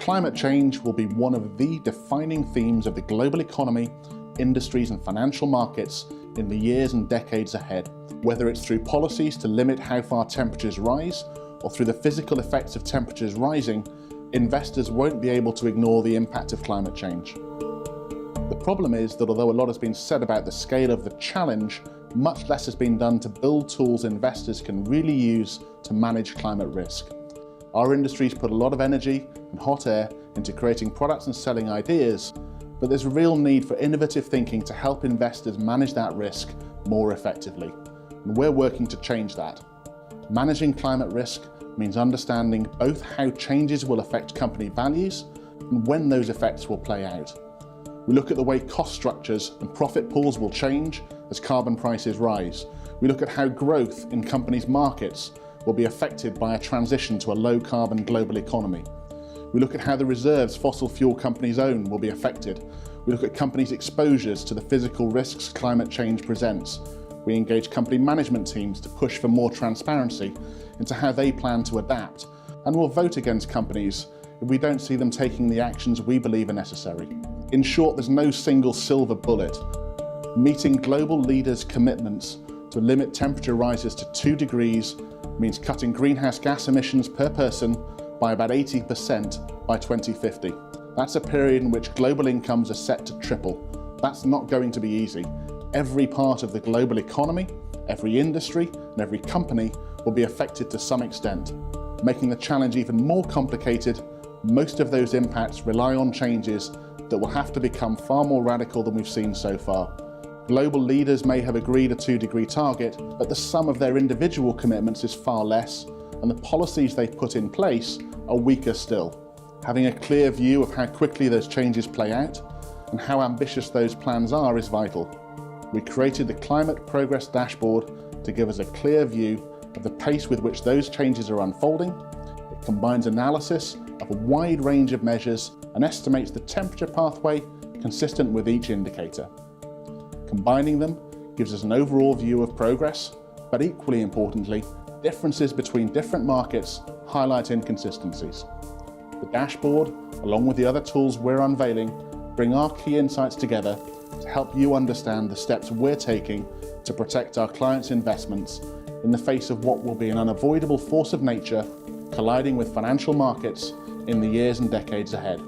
Climate change will be one of the defining themes of the global economy, industries and financial markets in the years and decades ahead, whether it's through policies to limit how far temperatures rise or through the physical effects of temperatures rising. Investors won't be able to ignore the impact of climate change. The problem is that although a lot has been said about the scale of the challenge, much less has been done to build tools investors can really use to manage climate risk. Our industries put a lot of energy and hot air into creating products and selling ideas, but there's a real need for innovative thinking to help investors manage that risk more effectively. And we're working to change that. Managing climate risk means understanding both how changes will affect company values and when those effects will play out. We look at the way cost structures and profit pools will change as carbon prices rise. We look at how growth in companies' markets will be affected by a transition to a low-carbon global economy. We look at how the reserves fossil fuel companies own will be affected. We look at companies' exposures to the physical risks climate change presents. We engage company management teams to push for more transparency into how they plan to adapt, and we'll vote against companies if we don't see them taking the actions we believe are necessary. In short, there's no single silver bullet. Meeting global leaders' commitments to limit temperature rises to 2 degrees means cutting greenhouse gas emissions per person by about 80% by 2050. That's a period in which global incomes are set to triple. That's not going to be easy. Every part of the global economy, every industry, and every company will be affected to some extent. Making the challenge even more complicated, most of those impacts rely on changes that will have to become far more radical than we've seen so far. Global leaders may have agreed a 2-degree target, but the sum of their individual commitments is far less, and the policies they've put in place are weaker still. Having a clear view of how quickly those changes play out and how ambitious those plans are is vital. We created the Climate Progress Dashboard to give us a clear view of the pace with which those changes are unfolding. It combines analysis of a wide range of measures and estimates the temperature pathway consistent with each indicator. Combining them gives us an overall view of progress, but equally importantly, differences between different markets highlight inconsistencies. The dashboard, along with the other tools we're unveiling, bring our key insights together to help you understand the steps we're taking to protect our clients' investments in the face of what will be an unavoidable force of nature colliding with financial markets in the years and decades ahead.